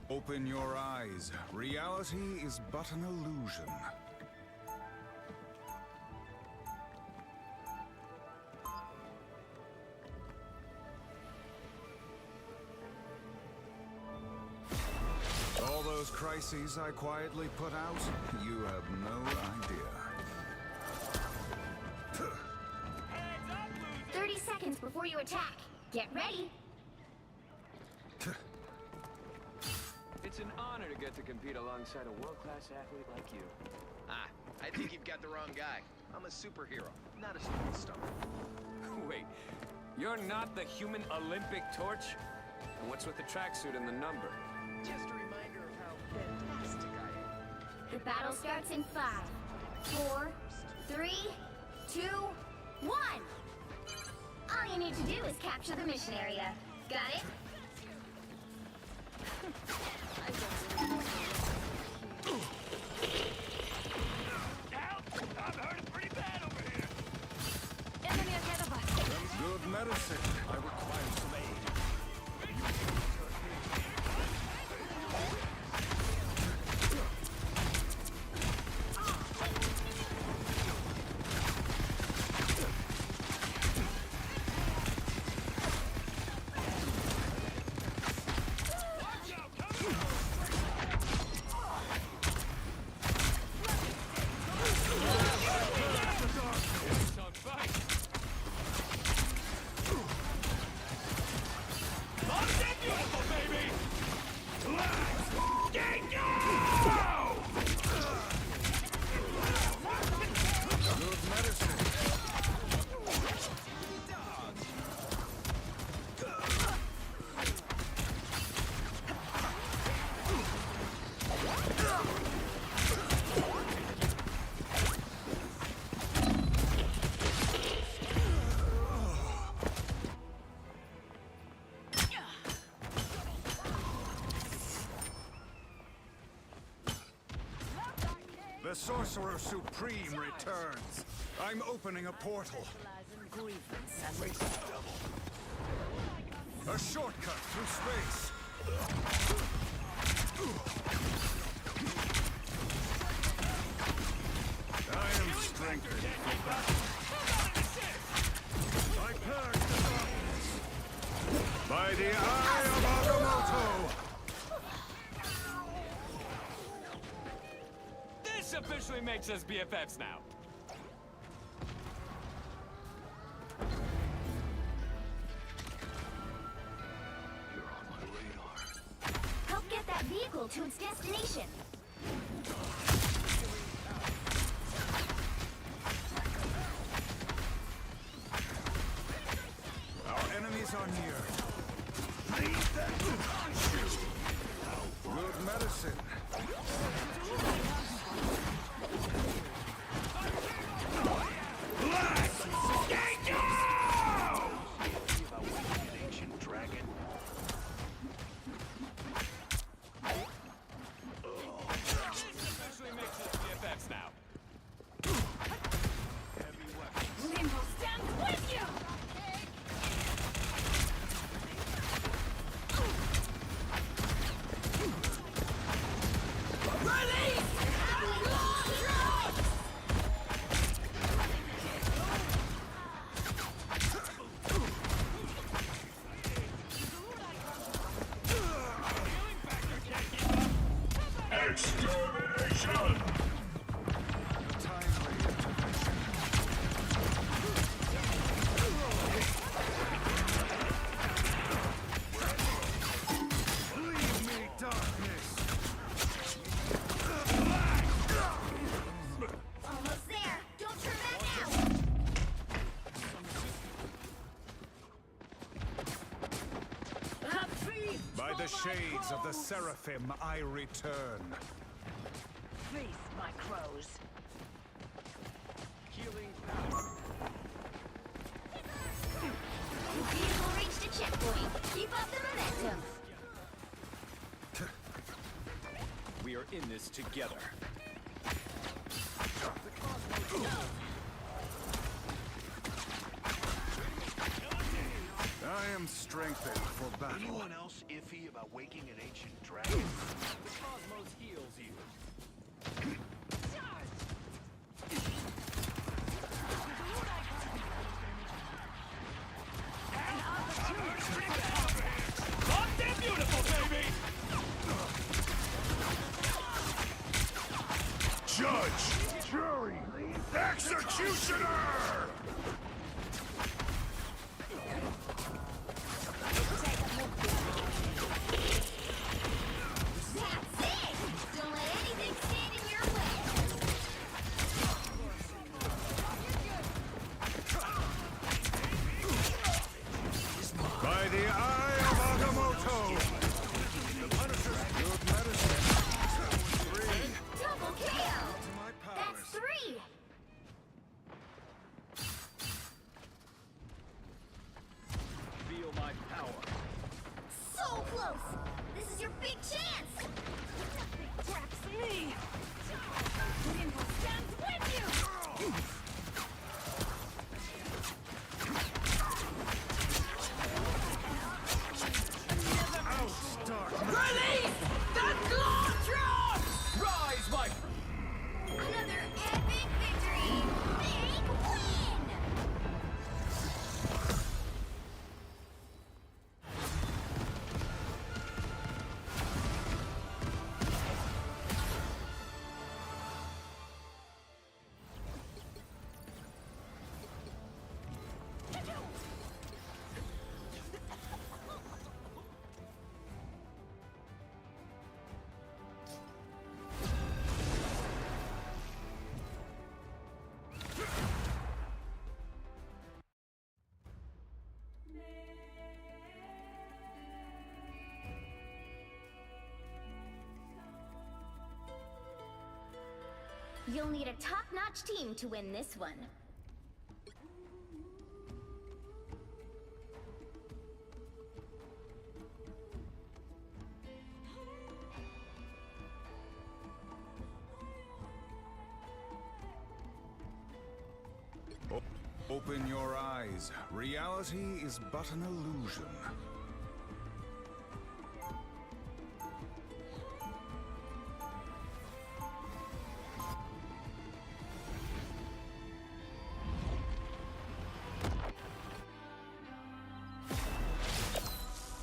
Open your eyes. Reality is but an illusion. All those crises I quietly put out, you have no idea. 30 seconds before you attack. Get ready. It's an honor to get to compete alongside a world-class athlete like you. I think you've got the wrong guy. I'm a superhero, not a superstar. Wait, you're not the human Olympic torch? And what's with the tracksuit and the number? Just a reminder of how fantastic I am. The battle starts in 5, 4, 3, 2, 1. All you need to do is capture the mission area. Got it? I'm hurting pretty bad over here. Enemy ahead of us. Good medicine. I require some aid. The Sorcerer Supreme returns. I'm opening a portal. A shortcut through space. I am strengthened. I purge the darkness. By the eye of Agamotto! This officially makes us BFFs now. You're on my radar. Help get that vehicle to its destination. Our enemies are near. Good medicine. Officially makes us BFFs now. Limbo stand with you! Extermination! Leave me, darkness. Almost there! Don't turn back now! By the shades of the Seraphim, I return. Feast, my crows. Healing power. The vehicle reached a checkpoint. Keep up the momentum. We are in this together. I am strengthened for battle. Anyone else iffy about waking an ancient dragon? The cosmos heals you. Goddamn beautiful, baby! Judge! Jury! Executioner! That's it! Don't let anything stand in your way! By the eye of Agamotto! The Punisher's good medicine. Three. Double KO! To my That's powers. 3! Feel my power. So close! This is your big chance! Nothing traps me! Limbo stands with you! Out, Dark! Release the Glotron! Rise, my... Another epic victory! Big win! You'll need a top-notch team to win this one. Open your eyes. Reality is but an illusion.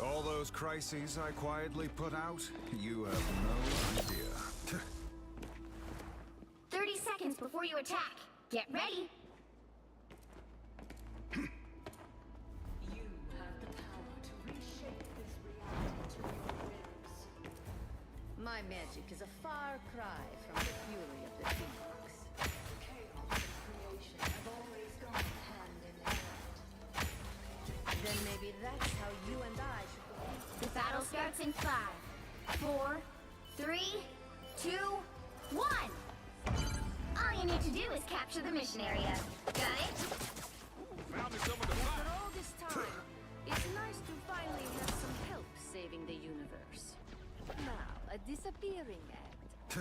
All those crises I quietly put out, you have no idea. 30 seconds before you attack. Get ready. You have the power to reshape this reality to your whims. My magic is a far cry from the fury of the Phoenix. Chaos and creation have always gone hand in hand. Then maybe that's how you and I should go. The battle starts in 5, 4, 3, 2, 1. All you need to do is capture the mission area. Got it? Found me some of the After fire. all this time, it's nice to finally have some help saving the universe. Now, a disappearing act.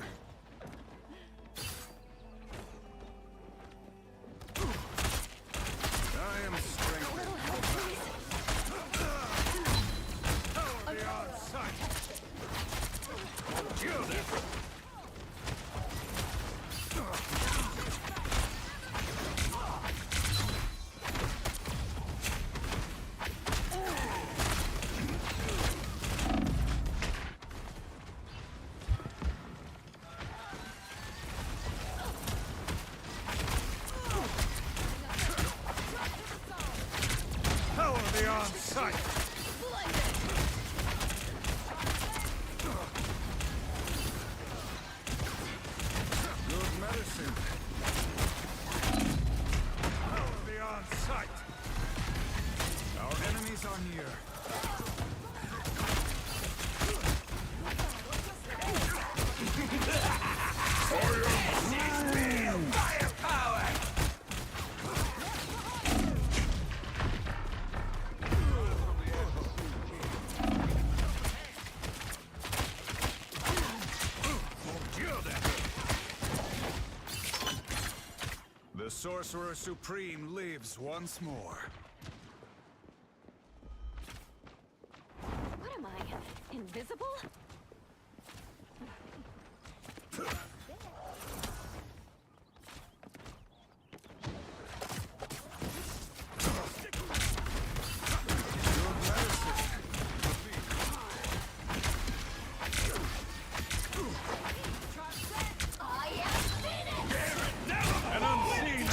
I am strengthened. Power beyond sight. Kill this. Power beyond sight. Good medicine. Power beyond sight. Our enemies are near. The Sorcerer Supreme lives once more. Invisible? An unseen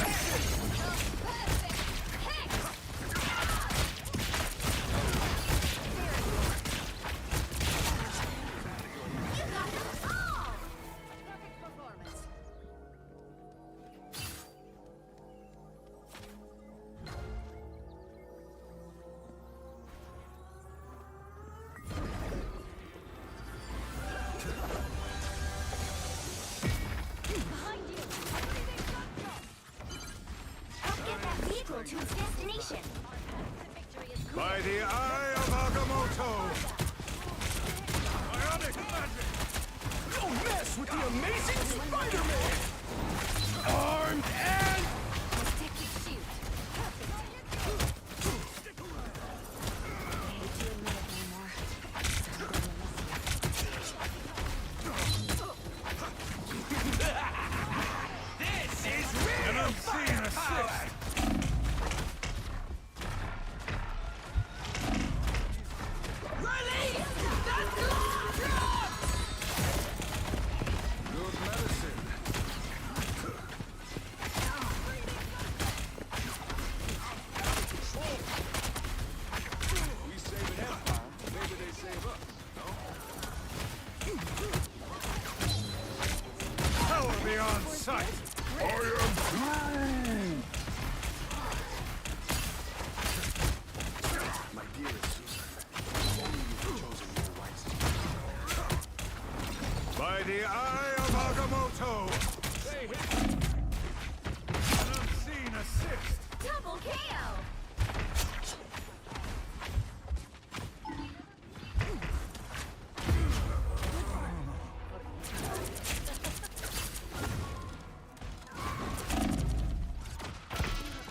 Perfect performance. Behind you! Help get that vehicle to its destination. The victory is clear. by the eye of Agamotto. Ionic magic. Don't mess with the amazing Spider-Man! Armed and... Protective shield. Perfect. Hate to admit it anymore. I'm gonna miss you. This is real An unseen assist. Release the Glove! Good medicine. We save an empire, maybe they save us, no? Power beyond sight. I am My dearest Susan, only you've chosen your wisely. by the eye of Agamotto. An unseen assist. Double KO.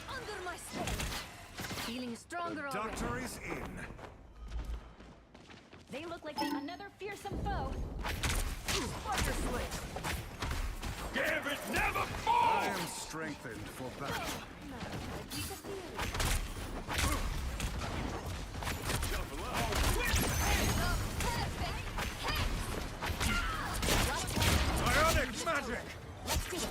Under my spell. Feeling stronger already. Doctor is in. They look like another fearsome foe. Spider Slick. Give it never I fall! am strengthened for battle. Ionic magic. Let's do it.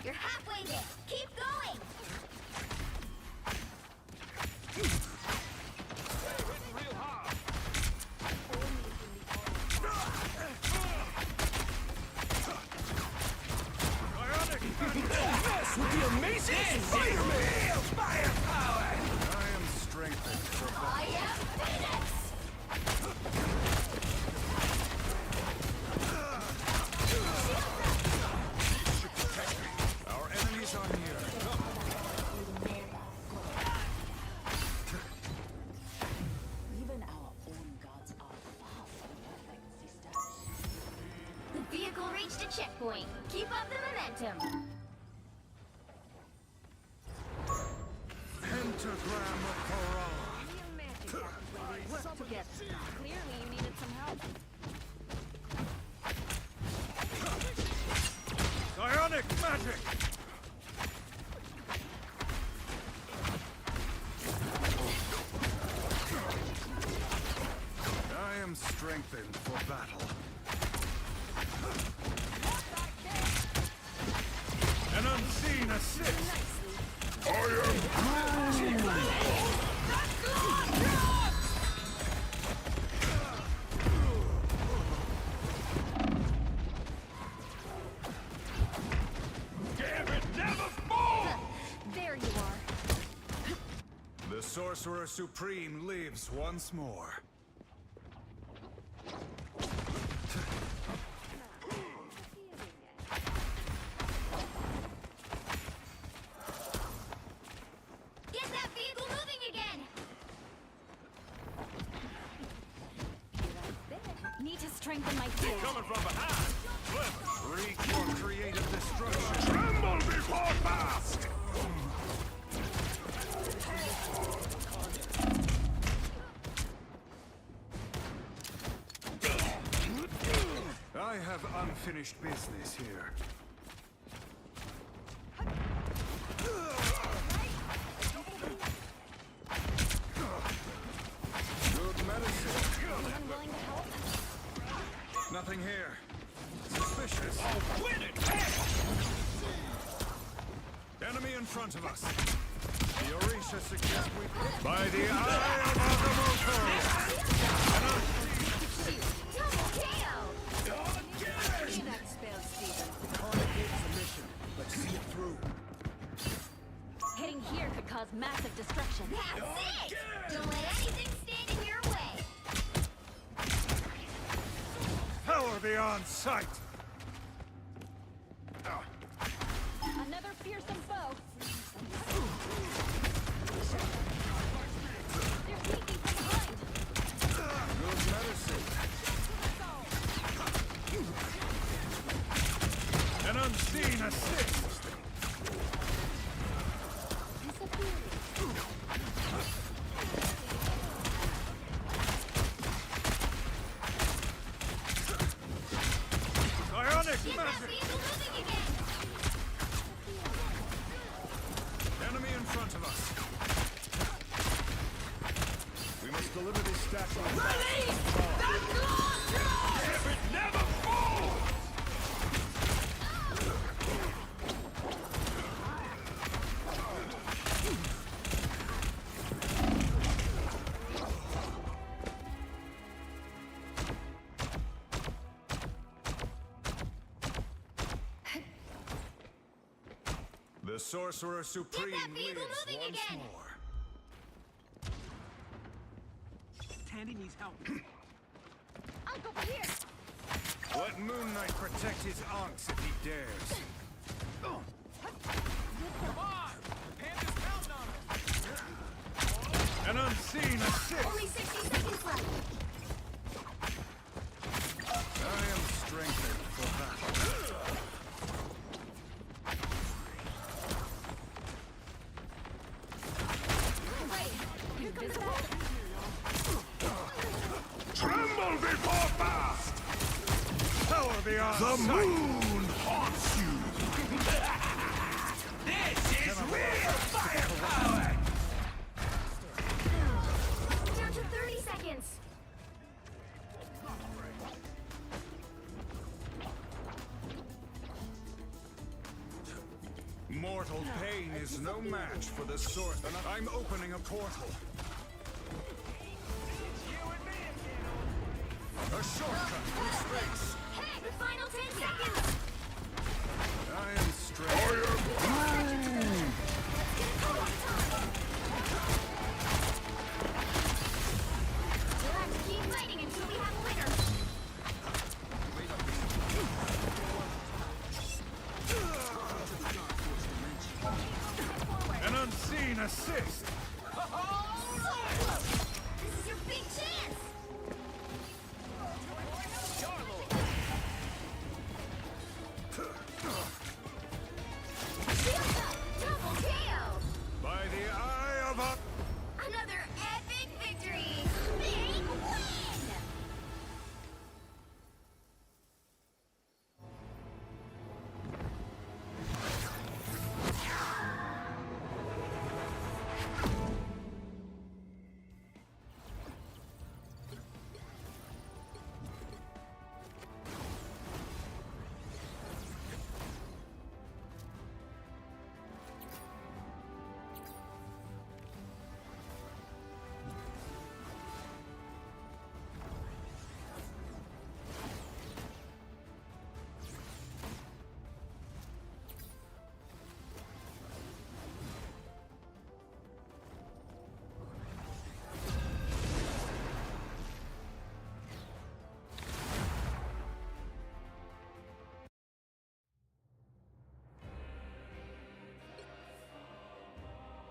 You're halfway there. Keep going. Ionic magic. Mess with the amazing Spider-Man! Firepower! I am strengthened for battle. I am Phoenix. Our enemies are near. Even our own gods are far from perfect, sister. The vehicle reached a checkpoint. Keep up the momentum. Pentagram of Corral. Real magic happens when we work together. Clearly, you needed some help. Ionic magic. I am strengthened for battle. An unseen assist. Give it never fall! There you are. The Sorcerer Supreme lives once more. Get that vehicle moving again. Need to strengthen my field. Coming from behind. Wreak your creative destruction. Tremble before unfinished business here. Good medicine. Anyone willing to help? Nothing here. Suspicious. Win it! Enemy in front of us. The Orisha suggests we... By the eye of Agamotto! Double KO! See that spell, Stephen. Carnage gave us a mission. Let's see it through. Hitting here could cause massive destruction. That's it! Don't let anything stand in your way. Power beyond sight! Another fearsome foe. They're sneaking from behind. Good medicine. An unseen assist! Disappearing. Ionic Get magic! that vehicle moving again! Enemy in front of us. We must deliver this statue. Release the Glutton! If it never falls! The Sorcerer Supreme Get that vehicle lives moving once again! more. Tandy needs help. I'll go for here. Let Moon Knight protect his aunts if he dares. Come on! Panda's counting on us! An unseen assist! Only 60 seconds left. I am strengthened for battle. Right. Invisible. Tremble before fast! Power beyond the moon haunts you! This is real firepower! Down to 30 seconds. Mortal pain is no match for the sword. I'm opening a portal. A shortcut through space. Hey, the final 10 seconds. I am strengthened. We'll have to keep fighting until we have a winner. An unseen assist. This is your big chance. Shield up, double KO. By the eye of a... Another epic victory. Big win.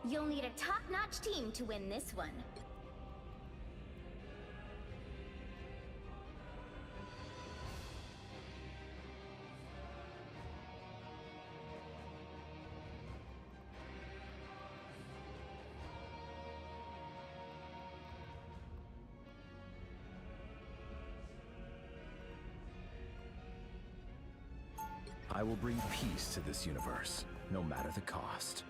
You'll need a top-notch team to win this one. I will bring peace to this universe, no matter the cost.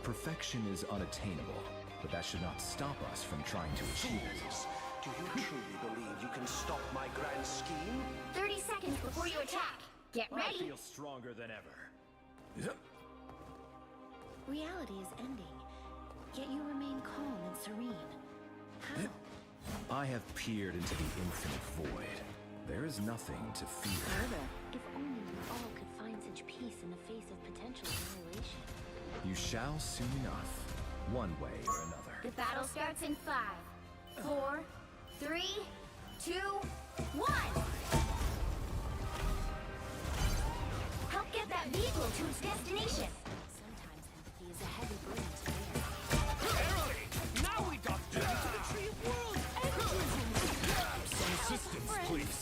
Perfection is unattainable, but that should not stop us from trying to achieve it. Do you truly believe you can stop my grand scheme? 30 seconds before you attack. Get I ready. feel stronger than ever. Reality is ending, yet you remain calm and serene. How? I have peered into the infinite void. There is nothing to fear. Further, if only we all could find such peace in the face of potential annihilation. You shall soon enough, one way or another. The battle starts in 5, 4, 3, 2, 1. Help get that vehicle to its destination. Sometimes empathy is a heavy burden to bear. Verily! Now we dock journey to the Tree of Worlds! Some assistance, please.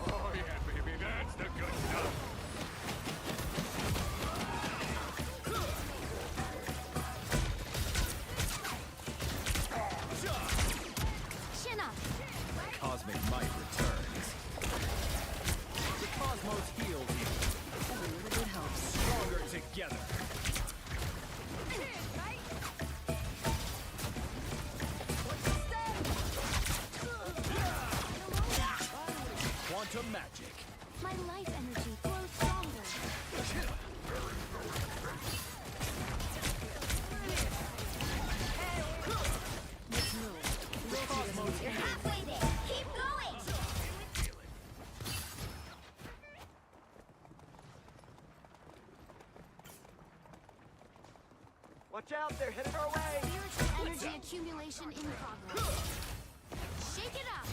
Oh yeah, baby, that's the good stuff! Chin up! Cosmic might returns. The cosmos heals you. Every little bit helps. Stronger together. Quantum magic. My life energy flows stronger. Let's move. You're halfway there. Keep going. Watch out, they're headed our way! Spiritual energy accumulation in progress. Shake it up!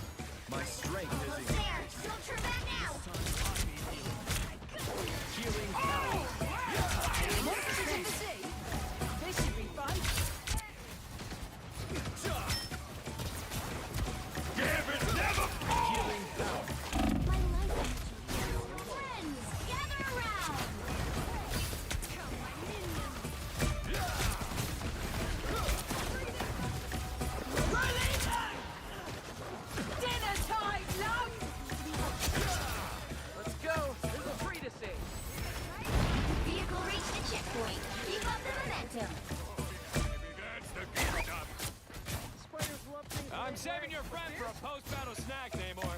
My strength Almost is there. Don't turn back now. healing power. This should be fun. Healing power. My life energy. Friends, gather around! Dinner time, love! Let's go! There's a free to see! Vehicle reached the checkpoint. Keep up the momentum. That's the good stuff! Spiders love things I'm saving your friend for a post-battle snack, Namor.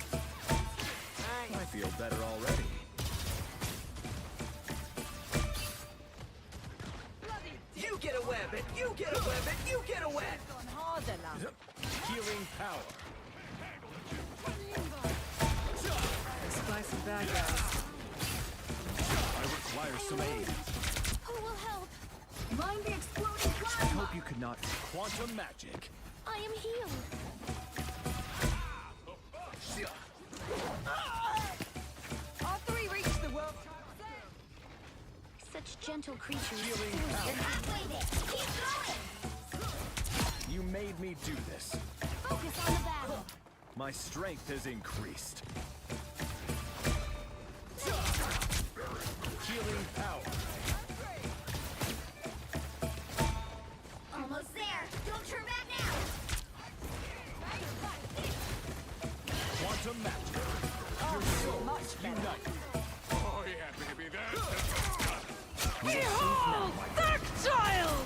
I feel better already. You get a weapon! You get a weapon! You get a weapon! Gone harder, love. Healing power. Spy some bad guys. I require some aid. Who will help? Mind the exploding I plasma. hope you could not. Quantum magic. I am healed. Our three reached the world. Such gentle creatures. Healing You're power. halfway there. Keep going. You made me do this. Focus on the battle. My strength has increased. Healing power. Almost there. Don't turn back now. Quantum magic. Your souls unite. Oh yeah, baby, that's the good stuff! Behold, that child!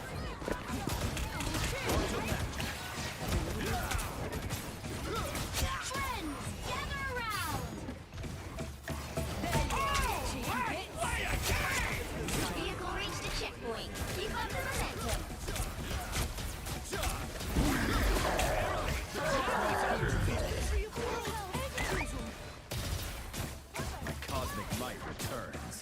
Quantum magic. Friends, gather around. Vehicle reached the checkpoint. Keep up the momentum. My cosmic might returns.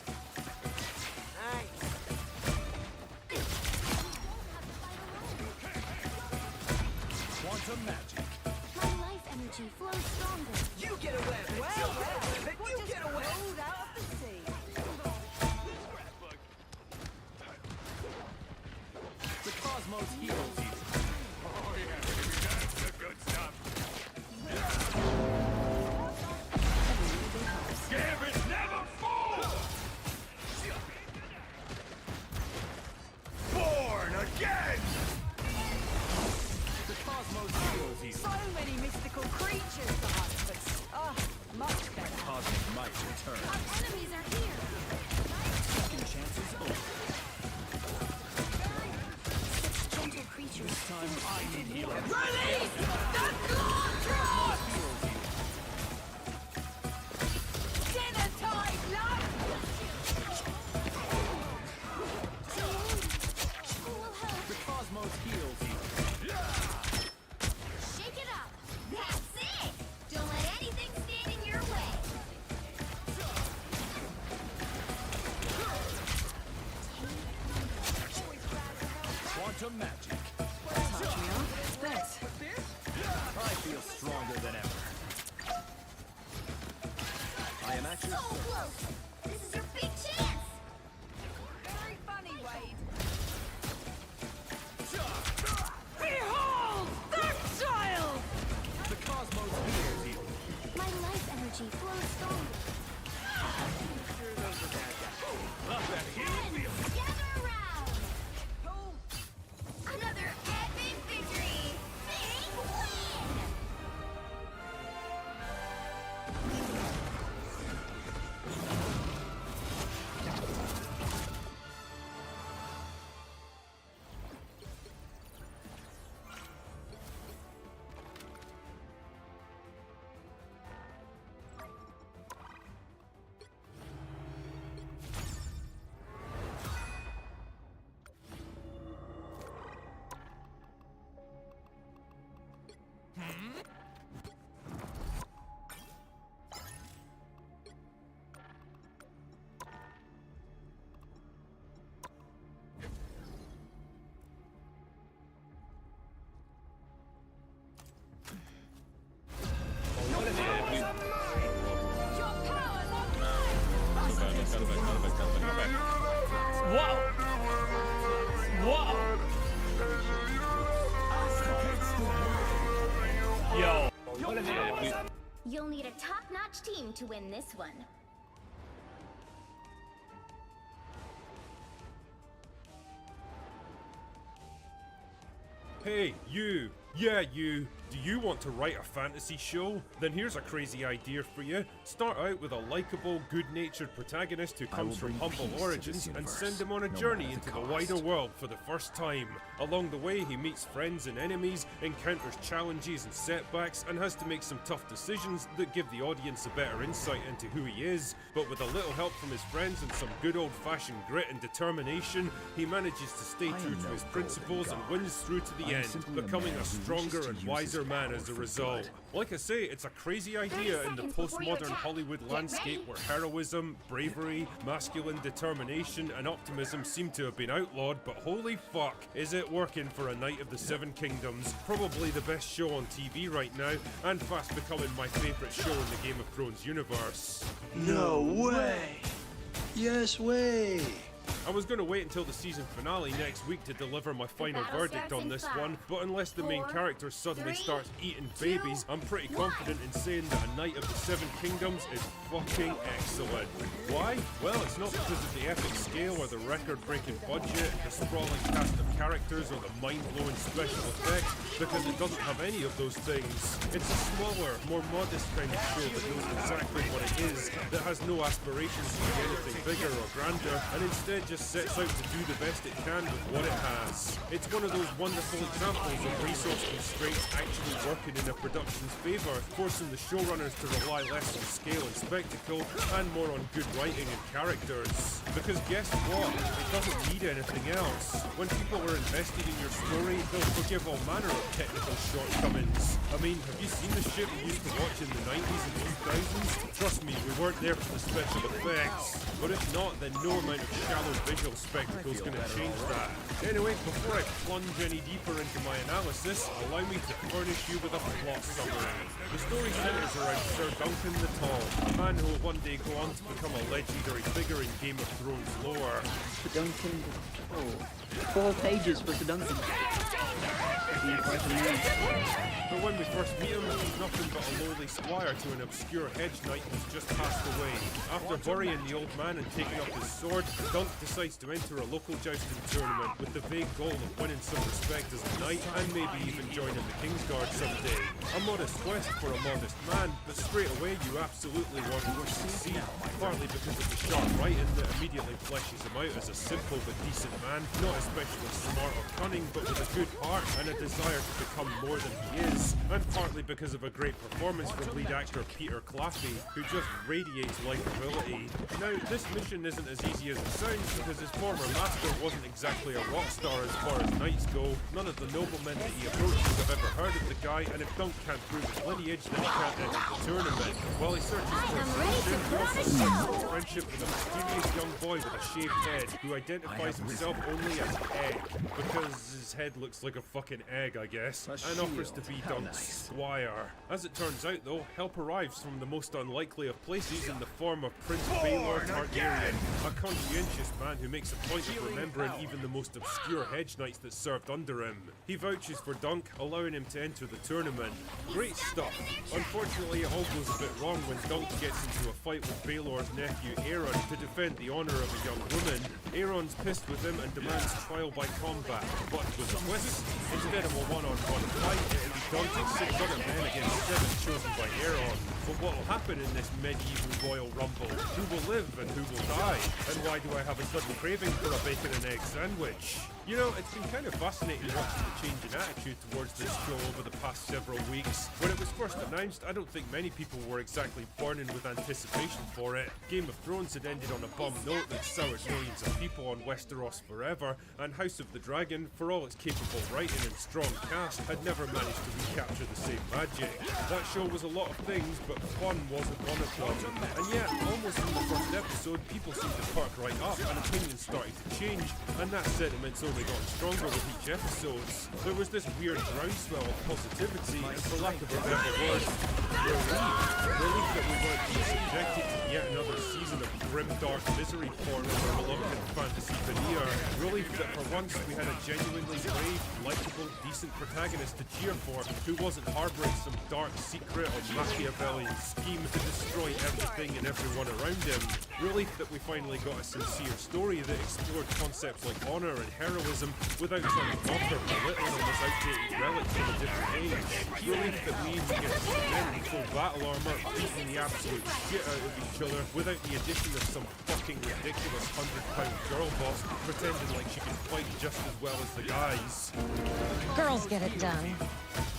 Quantum magic. My life energy flows stronger. You get a weapon! You get a weapon! Rolled out of the sea. The cosmos heals you. Oh yeah, baby, that's the good stuff! Gambit never falls! Born again! time I need healing. Release the Glotron! Dinner time, lad! The cosmos heals you. Shake it up. That's it. Don't let anything stand in your way. Quantum magic. Thanks. I feel stronger than ever. I am at your So close. This is your big chance. Very funny, Wade. Behold the child! The cosmos heals you. My life energy flows stronger. Gather around. Another epic victory. Big win. Your powers are Wow! Wow! Yo! You'll need a top-notch team to win this one. Hey, you! Yeah, you! Do you want to write a fantasy show? Then here's a crazy idea for you. Start out with a likable, good-natured protagonist who comes from bring humble peace to origins this and universe, send him on a no journey matter the into the cost. wider world for the first time. Along the way, he meets friends and enemies, encounters challenges and setbacks, and has to make some tough decisions that give the audience a better insight into who he is. But with a little help from his friends and some good old-fashioned grit and determination, he manages to stay I am true to no his golden principles and god. wins through to the I am end, simply a becoming man a who wishes stronger to and use wiser his man power as a for result. good. Like I say, it's a crazy idea in the seconds before you postmodern attack. Hollywood Get landscape ready. where heroism, bravery, masculine determination, and optimism seem to have been outlawed, but holy fuck, is it working for a Knight of the Seven Kingdoms? Probably the best show on TV right now, and fast becoming my favourite show in the Game of Thrones universe. No way! Yes way! I was going to wait until the season finale next week to deliver my final battle verdict starts on in this 5, one, but unless the main 4, character suddenly 3, starts eating 2, babies, I'm pretty confident in saying that A Knight of the Seven Kingdoms is fucking excellent. Why? Well, it's not because of the epic scale or the record-breaking budget, the sprawling cast of characters, or the mind-blowing special effects, because it doesn't have any of those things. It's a smaller, more modest kind of show that knows exactly what it is, that has no aspirations to be anything bigger or grander, and instead just sets out to do the best it can with what it has. It's one of those wonderful examples of resource constraints actually working in a production's favour, forcing the showrunners to rely less on scale and spectacle, and more on good writing and characters. Because guess what? It doesn't need anything else. When people are invested in your story, they'll forgive all manner of technical shortcomings. I mean, have you seen the shit we used to watch in the 90s and 2000s? Trust me, we weren't there for the special effects. But if not, then no amount of shallow visual spectacle is going to change that. Anyway, before I plunge any deeper into my analysis, allow me to furnish you with a plot summary. The story centers around Sir Duncan the Tall, a man who will one day go on to become a legendary figure in Game of Thrones lore. Sir Duncan. Oh, 4 pages for Sir Duncan. But when we first meet him, he's nothing but a lowly squire to an obscure hedge knight who's just passed away. After burying the old man and taking up his sword, Dunk decides to enter a local jousting tournament with the vague goal of winning some respect as a knight and maybe even joining the Kingsguard someday. A modest quest for a modest man, but straight away you absolutely want to succeed, partly because of the sharp writing that immediately fleshes him out as a simple but decent man, not especially smart or cunning, but with a good heart and a desire to become more than he is, and partly because of a great performance from lead actor Peter Claffey, who just radiates likability. Now, this mission isn't as easy as it sounds, because his former master wasn't exactly a rock star as far as knights go. None of the noblemen that he approaches have ever heard of the guy, and if Dunk can't prove his lineage, then he can't enter the tournament. While he searches for his fortune, he also seeks friendship with a mysterious young boy with a shaved head, who identifies himself only as Egg, because his head looks like a fucking egg, I guess, and offers to be Dunk's squire. As it turns out though, help arrives from the most unlikely of places in the form of Prince Baelor Targaryen, a conscientious man who makes a point of remembering even the most obscure hedge knights that served under him. He vouches for Dunk, allowing him to enter the tournament. Great stuff. Unfortunately, it all goes a bit wrong when Dunk gets into a fight with Baelor's nephew Aeron to defend the honor of a young woman. Aeron's pissed with him and demands trial by combat, but with a twist, instead of a one-on-one fight, it'll be Dunk and 6 other men against 7 chosen by Aeron. But what will happen in this medieval royal rumble? Who will live and who will die? And why do I have a sudden craving for a bacon and egg sandwich? You know, it's been kind of fascinating watching the change in attitude towards this show over the past several weeks. When it was first announced, I don't think many people were exactly burning with anticipation for it. Game of Thrones had ended on a bum note that soured millions of people on Westeros forever, and House of the Dragon, for all its capable writing and strong cast, had never managed to recapture the same magic. That show was a lot of things, but fun wasn't one of them. And yet, almost from the first episode, people seemed to perk right up, and opinions started to change, and that sentiment's only gotten stronger with each episode. There was this weird groundswell of positivity, and for lack of a better word, relief that we weren't being subjected to yet another season of grim dark misery porn in our reluctant fantasy veneer. Relief that for once we had a genuinely brave, likeable, decent protagonist to cheer for, who wasn't harboring some dark secret or Machiavellian scheme to destroy everything and everyone around him. Relief that we finally got a sincere story that explored concepts like honor and heroism without trying to mock or belittle them as outdated relics of a different age. Relief that means we get to see men in full battle armor beating the absolute shit out of each other without the addition of some fucking ridiculous 100-pound girl boss pretending like she can fight just as well as the guys. Girls get it done.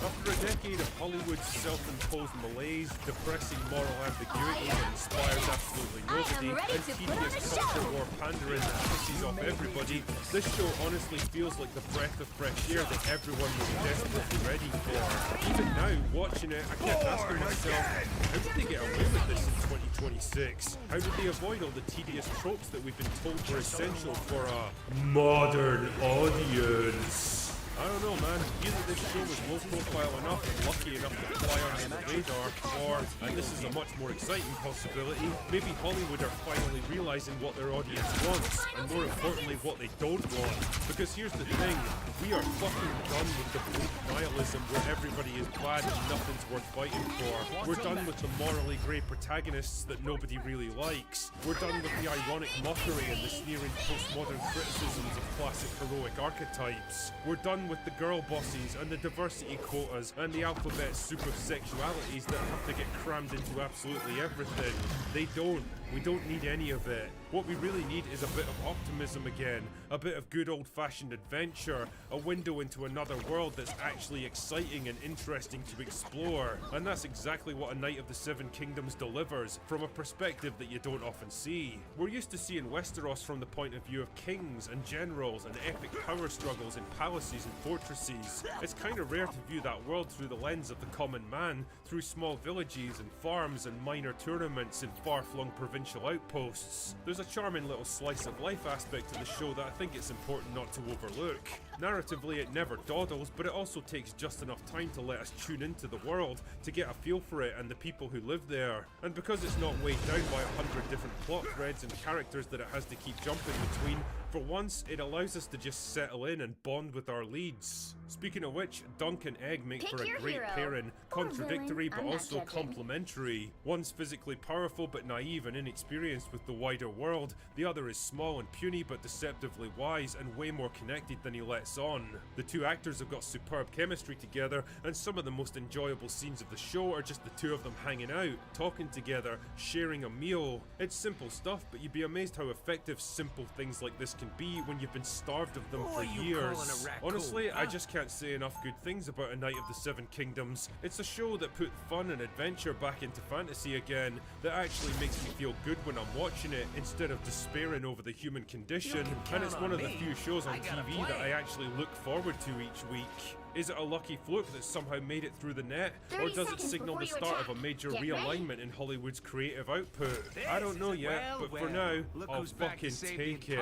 After a decade of Hollywood's self-imposed malaise, depressing moral ambiguity that inspires absolutely nobody, and tedious culture war pandering that pisses off everybody, this show honestly feels like the breath of fresh air that everyone was desperately ready for. Even now, watching it, I kept asking myself, how did they get away with this in 2026? How did they avoid all the tedious tropes that we've been told were essential for a modern audience? I don't know, man. Either this show was low profile enough and lucky enough to fly under the radar, or, and this is a much more exciting possibility, maybe Hollywood are finally realizing what their audience wants, and more importantly, what they don't want. Because here's the thing, we are fucking done with the bleak nihilism where everybody is bad and nothing's worth fighting for. We're done with the morally grey protagonists that nobody really likes. We're done with the ironic mockery and the sneering postmodern criticisms of classic heroic archetypes. We're done with the girl bosses and the diversity quotas and the alphabet soup of sexualities that have to get crammed into absolutely everything. They don't. We don't need any of it. What we really need is a bit of optimism again, a bit of good old-fashioned adventure, a window into another world that's actually exciting and interesting to explore. And that's exactly what A Knight of the Seven Kingdoms delivers, from a perspective that you don't often see. We're used to seeing Westeros from the point of view of kings and generals and epic power struggles in palaces and fortresses. It's kind of rare to view that world through the lens of the common man, through small villages and farms and minor tournaments in far-flung provincial outposts. There's a charming little slice of life aspect to the show that I think it's important not to overlook. Narratively, it never dawdles, but it also takes just enough time to let us tune into the world, to get a feel for it and the people who live there. And because it's not weighed down by 100 different plot threads and characters that it has to keep jumping between, for once, it allows us to just settle in and bond with our leads. Speaking of which, Dunk and Egg make for a great pairing, contradictory but also complementary. One's physically powerful but naive and inexperienced with the wider world, the other is small and puny but deceptively wise and way more connected than he lets on. The two actors have got superb chemistry together, and some of the most enjoyable scenes of the show are just the two of them hanging out, talking together, sharing a meal. It's simple stuff, but you'd be amazed how effective simple things like this can be when you've been starved of them Who for are you years. calling a raccoon, Honestly, I huh? just can't say enough good things about A Knight of the Seven Kingdoms. It's a show that put fun and adventure back into fantasy again, that actually makes me feel good when I'm watching it, instead of despairing over the human condition, and it's one of the few shows on TV that I actually look forward to each week. Is it a lucky fluke that somehow made it through the net, or does it signal the start of a major realignment in Hollywood's creative output? I don't know yet, but for now, I'll fucking take it.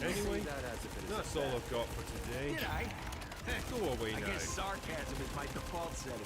Anyway, that's all I've got for today. Did I? Go away I now. guess sarcasm is my default setting.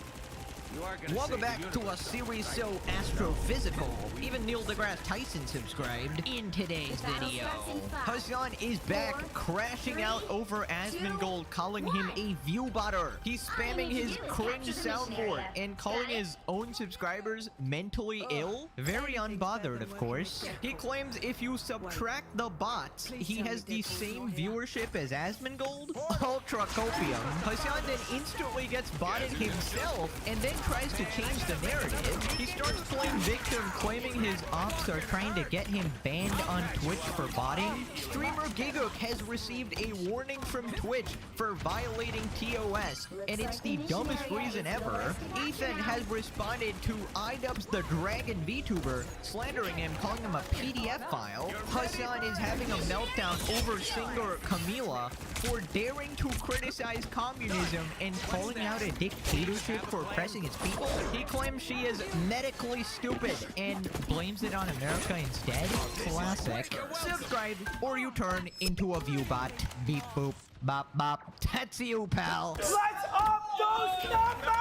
You are gonna Welcome save the back to a universe. series so astrophysical. Even Neil deGrasse Tyson subscribed. In today's video, Hassan is back, crashing out over Asmongold, calling him a viewbotter. He's spamming his cringe soundboard and calling his own subscribers mentally ill. Very unbothered, of course. He claims if you subtract the bots, he has the same viewership as Asmongold. Ultra copium. Hassan then instantly gets botted himself and then tries to change the narrative. He starts playing victim, claiming his ops are trying to get him banned on Twitch for botting. Streamer Giguk has received a warning from Twitch for violating TOS, and it's the dumbest reason ever. Ethan has responded to iDubbbz the Dragon VTuber, slandering him, calling him a PDF file. Hassan is having a meltdown over singer Camila for daring to criticize communism and calling out a dictatorship for oppressing its people. He claims she is medically stupid and blames it on America instead. Classic. Subscribe or you turn into a viewbot. Beep boop bop bop. That's you, pal. Let's up those numbers!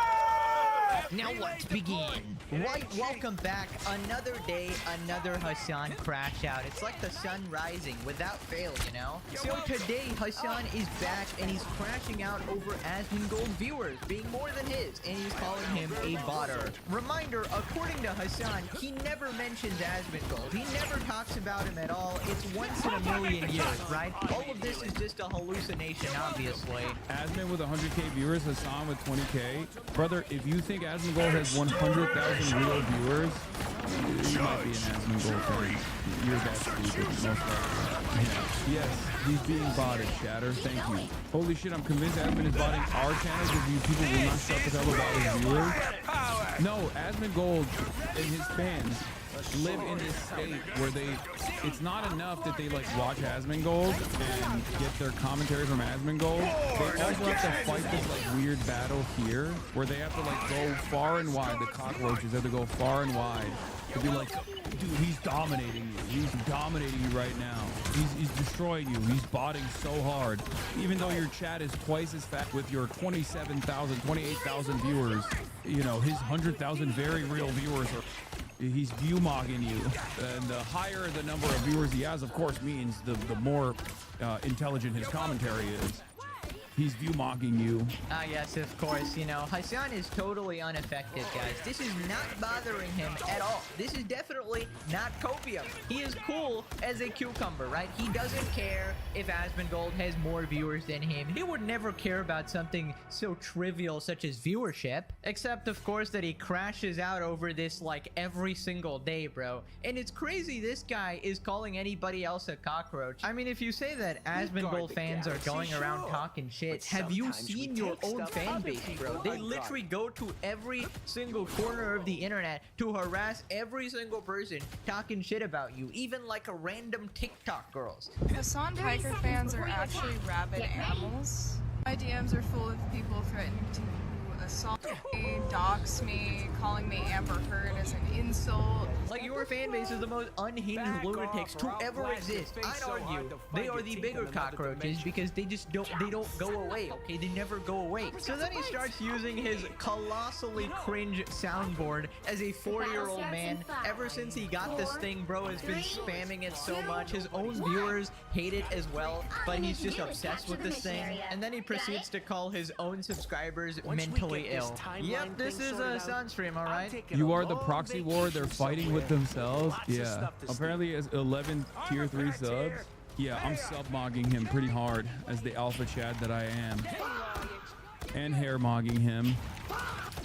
Now let's begin. Right, welcome back. Another day, another Hassan crash out. It's like the sun rising without fail, you know? So today, Hassan is back and he's crashing out over Asmongold viewers being more than his, and he's calling him a botter. Reminder, according to Hassan, he never mentions Asmongold. He never talks about him at all. It's once in a million years, right? All of this is just a hallucination, obviously. Asmon with 100k viewers, Hassan with 20k. Brother, if you think Asmongold has 100,000 real viewers, you might be an Asmongold fan. You're that stupid, most likely. Yeah. Yes, he's being botted, Shatter. Thank you. Holy shit, I'm convinced Asmon is botting our channel because you people will not shut the hell about his viewers. No, Asmongold and his fans live in this state where it's not enough that they like watch Asmongold and get their commentary from Asmongold. They also have to fight this like weird battle here where they have to like go far and wide. The cockroaches have to go far and wide to be like, dude, he's dominating you. He's dominating you right now. He's destroying you. He's botting so hard. Even though your chat is twice as fat with your 27,000, 28,000 viewers, you know, his 100,000 very real viewers are... He's view-mogging you, and the higher the number of viewers he has, of course, means the more intelligent his commentary is. He's view-mogging you. Ah, yes, of course. You know, Hassan is totally unaffected, guys. This is not bothering him at all. This is definitely not copium. He is cool as a cucumber, right? He doesn't care if Asmongold has more viewers than him. He would never care about something so trivial such as viewership. Except, of course, that he crashes out over this, like, every single day, bro. And it's crazy this guy is calling anybody else a cockroach. I mean, if you say that Asmongold fans are going around talking shit, have you seen your own fan base, bro? They literally go to every single corner of the internet to harass every single person talking shit about you, even like a random TikTok girls. Hassan Piker fans are actually rabid animals. My DMs are full of people threatening to assault me, dox me, calling me Amber Heard as an insult. Like, your fan base is the most unhinged lunatics to ever exist. I'd argue they are the bigger cockroaches because they don't go away, okay? They never go away. So then he starts using his colossally cringe soundboard as a 4-year-old man. Ever since he got this thing, bro has been spamming it so much. His own viewers hate it as well, but he's just obsessed with this thing. And then he proceeds to call his own subscribers mentally ill. Yep, this is a Sun stream, alright? You are the proxy war they're fighting with themselves? Yeah. Apparently he has 11 tier 3 subs. Yeah, I'm sub-mogging him pretty hard as the alpha chad that I am. And hair-mogging him.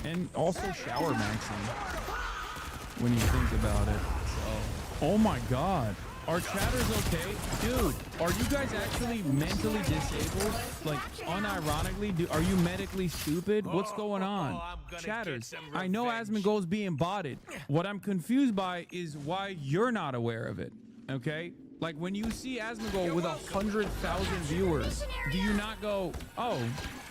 And also shower maxing. When you think about it. So. Oh my god. Are chatters okay? Dude, are you guys actually mentally disabled? Like, unironically, are you medically stupid? What's going on? Chatters, I know Asmongold's being botted. What I'm confused by is why you're not aware of it, okay? Like, when you see Asmongold with 100,000 viewers, do you not go, oh,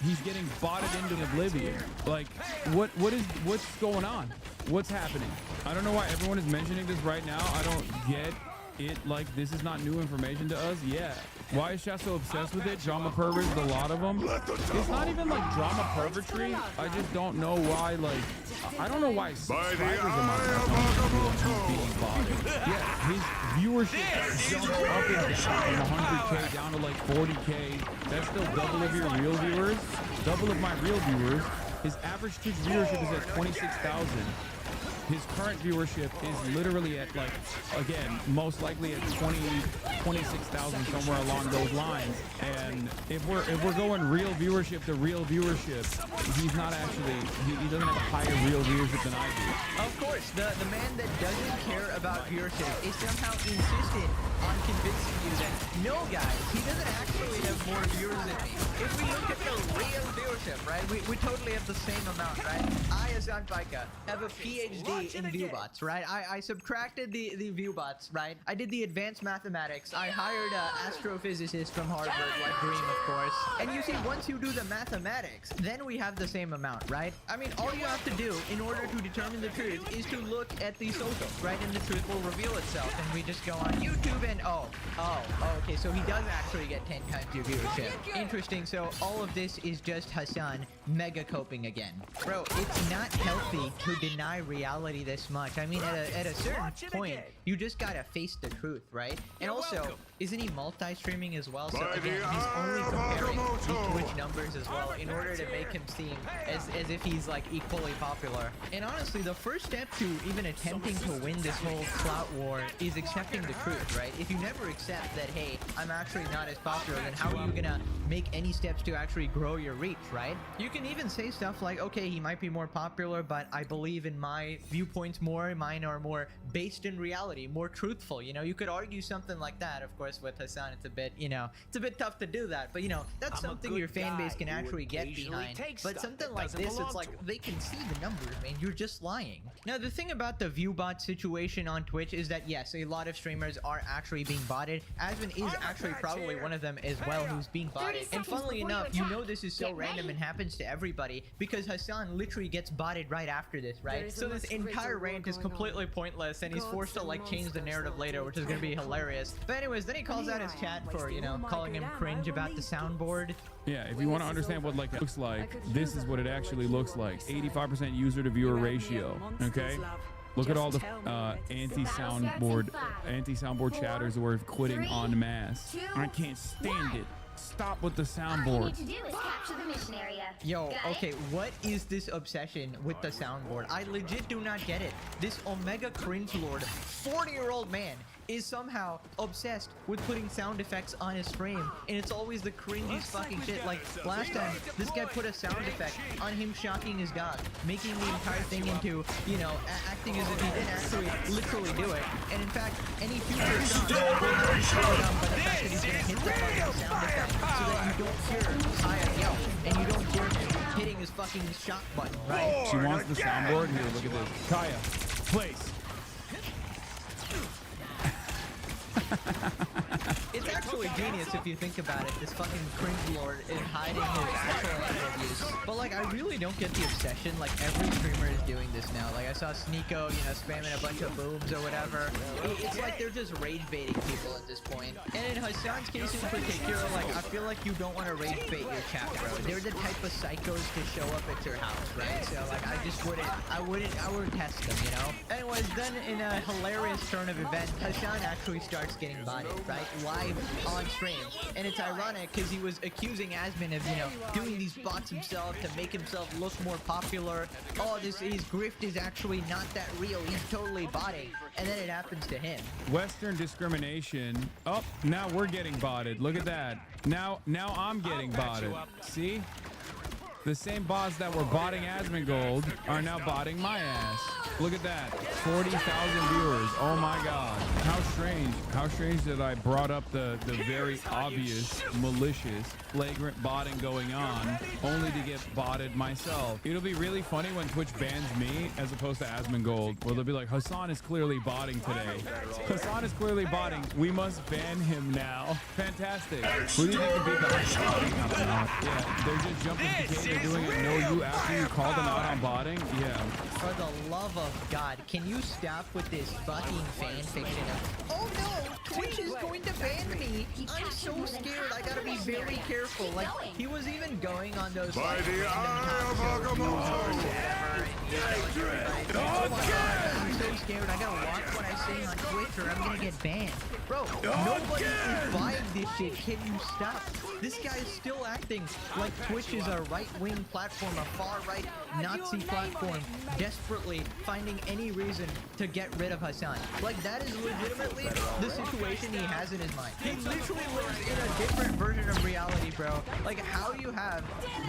he's getting botted into oblivion? Like, what's going on? What's happening? I don't know why everyone is mentioning this right now. I don't get it. Like, this is not new information to us. Yeah. Why is Shaq so obsessed with it? Drama perverts, a lot of them. It's not even like drama pervertry. I just don't know why, like, I don't know why subscribers of mine being bothered. Yeah, his viewership jumped up and down from 100K down to like 40K. That's still double of your real viewers. Double of my real viewers. His average Twitch viewership is at 26,000. His current viewership is literally at, like, again, most likely at 26,000, somewhere along those lines. And if we're going real viewership to real viewership, he's not actually, he doesn't have a higher real viewership than I do. Of course, the man that doesn't care about viewership is somehow insistent on convincing you that, no guys, he doesn't actually have more viewers than me. If we look at the real viewership, right, we totally have the same amount, right? I, as S6.5, have a PhD in viewbots, right? I subtracted the viewbots, right? I did the advanced mathematics. I hired an astrophysicist from Harvard, like Dream, of course. And you see, once you do the mathematics, then we have the same amount, right? I mean, all you have to do in order to determine the truth is to look at the socials, right? And the truth will reveal itself. And we just go on YouTube and okay, so he does actually get 10 times your viewership. Interesting. So all of this is just Hassan mega coping again. Bro, it's not healthy to deny reality this much. I mean, at a certain point, you just gotta face the truth, right? And also, isn't he multi-streaming as well? So again, he's only comparing the Twitch numbers as well in order to make him seem as if he's like equally popular. And honestly, the first step to even attempting to win this whole clout war is accepting the truth, right? If you never accept that, hey, I'm actually not as popular, then how are you gonna make any steps to actually grow your reach, right? You can even say stuff like, okay, he might be more popular, but I believe in my viewpoints more. Mine are more based in reality, more truthful. You know, you could argue something like that. Of course, with Hassan, it's a bit, you know, it's a bit tough to do that. But, you know, that's something your fan base can actually get behind. But something like this, it's like they can see the numbers, man. You're just lying. Now, the thing about the viewbot situation on Twitch is that, yes, a lot of streamers are actually being botted. Asvin is actually probably one of them as well who's being botted. And funnily enough, you know this is so random and happens to everybody because Hassan literally gets botted right after this, right? So this entire rant is completely pointless and he's forced to like change the narrative later, which is gonna be hilarious. But anyways, then he calls out his chat for, you know, calling him cringe about the soundboard. Yeah, if you want to understand what like it looks like, this is what it actually looks like. 85% user to viewer ratio, okay? Look at all the anti-soundboard chatters who are quitting en masse. I can't stand it. Stop with the soundboard. Yo, okay, what is this obsession with the soundboard? I legit do not get it. This Omega cringe lord, 40-year-old man, is somehow obsessed with putting sound effects on his stream, and it's always the cringiest fucking shit. Like last time, this guy put a sound effect on him shocking his dog, making the entire thing into, you know, acting as if he didn't actually literally do it. And in fact, any future song will not be slowed down by the fact that he's gonna hit the fucking sound effect, so that you don't hear Kaya yell, and you don't hear him hitting his fucking shock button, right? She wants the soundboard. Here, look at this. Kaya, place. It's actually genius if you think about it. This fucking cringe lord is hiding his actual interviews. But like, I really don't get the obsession. Like, every streamer is doing this now. Like, I saw Sneeko, you know, spamming a bunch of booms or whatever. It's like they're just rage baiting people at this point. And in Hassan's case in particular, like, I feel like you don't want to rage bait your chat, bro. They're the type of psychos to show up at your house, right? So like, I wouldn't test them, you know? Anyways, then in a hilarious turn of events, Hassan actually starts getting botted, right? Live on stream. And it's ironic because he was accusing Asmin of, you know, doing these bots himself to make himself look more popular. Oh, his grift is actually not that real. He's totally botting. And then it happens to him. Western discrimination. Oh, now we're getting botted. Look at that. Now I'm getting botted. See? The same bots that were botting Asmongold are now botting my ass. Look at that. 40,000 viewers. Oh my god. How strange. How strange that I brought up the very obvious, malicious, flagrant botting going on, only to get botted myself. It'll be really funny when Twitch bans me as opposed to Asmongold, where they'll be like, Hassan is clearly botting today. Hassan is clearly botting. We must ban him now. Fantastic. Who do you think can beat the Yeah, they're just jumping to K. They're doing it no you after you call them out on botting. Yeah. For the love of God, can you stop with this fucking fan fiction of, oh no, Twitch is going to ban me. I'm so scared. I gotta be very careful. Like, he was even going on those By like, the eye of Agamotto! Oh my God, I'm so scared. I gotta watch what I say on Twitch or I'm gonna get banned. Bro, nobody is buying this shit. Can you stop? This guy is still acting like Twitch is a right-wing platform, a far-right Nazi platform, desperately finding any reason to get rid of Hassan. Like, that is legitimately the situation he has in his mind. He literally lives in a different version of reality, bro. Like, how you have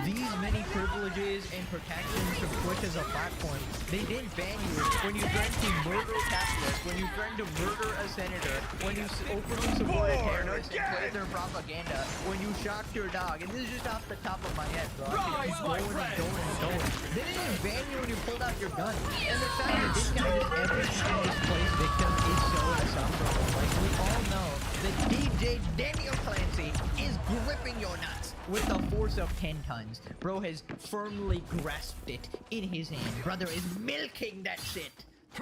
these many privileges and protections from Twitch as a platform, they didn't ban you when you threatened to murder capitalists, when you threatened to murder a senator, when you openly supported terrorists and played their propaganda, when you shocked your dog. And this is just off the top of my head, bro. I keep going and going and going. They didn't even ban you when you pulled out your gun. And the fact that this guy just every time this plays victim is so insufferable. Like, we all know that DJ Daniel Clancy is gripping your nuts with the force of 10 tons. Bro has firmly grasped it in his hand. Brother is milking that shit.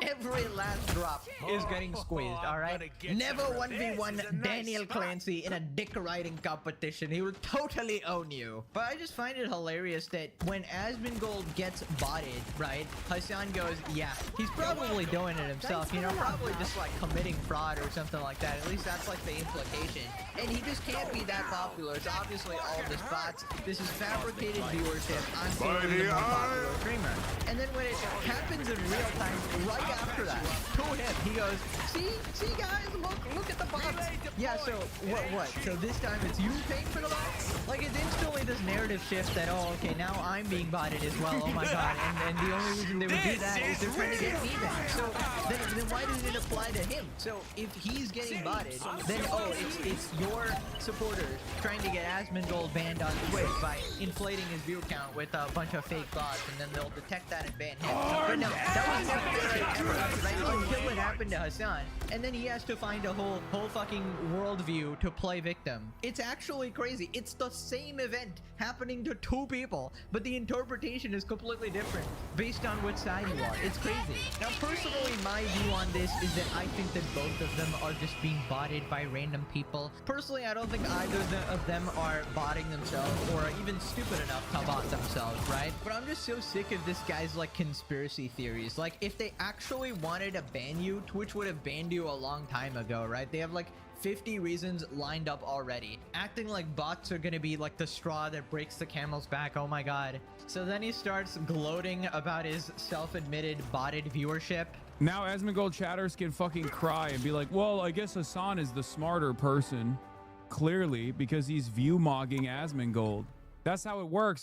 Every last drop is getting squeezed, alright? Never 1v1 Daniel Clancy in a dick riding competition. He will totally own you. But I just find it hilarious that when Asmongold gets botted, right? Hassan goes, yeah, he's probably doing it himself, you know, probably just like committing fraud or something like that. At least that's like the implication. And he just can't be that popular. It's obviously all this bots. This is fabricated viewership. I'm clearly the more popular streamer. And then when it happens in real time, right after that, to him, he goes, see guys, look at the bots. Yeah, so what? So this time it's you paying for the bots? Like, it's instantly this narrative shift that, oh, okay, now I'm being botted as well. Oh my god. And the only reason they would do that is they're trying to get me back. So then why does it apply to him? So if he's getting botted, then oh, it's your supporters trying to get Asmongold banned on Twitch by inflating his view count with a bunch of fake bots, and then they'll detect that and ban him. But no, that was never ever right? Until it happened to Hassan, and then he has to find a whole fucking worldview to play victim. It's actually crazy. It's the same event happening to two people, but the interpretation is completely different based on which side you are. It's crazy. Now, personally, my view on this is that I think that both of them are just being botted by random people. Personally, I don't think either of them are botting themselves or even stupid enough to bot themselves, right? But I'm just so sick of this guy's like conspiracy theories. Like, if they actually wanted to ban you, Twitch would have banned you a long time ago, right? They have like 50 reasons lined up already, acting like bots are gonna be like the straw that breaks the camel's back. Oh my god. So then he starts gloating about his self-admitted botted viewership. Now Asmongold chatters can fucking cry and be like, well, I guess Hassan is the smarter person, clearly, because he's view mogging Asmongold. That's how it works.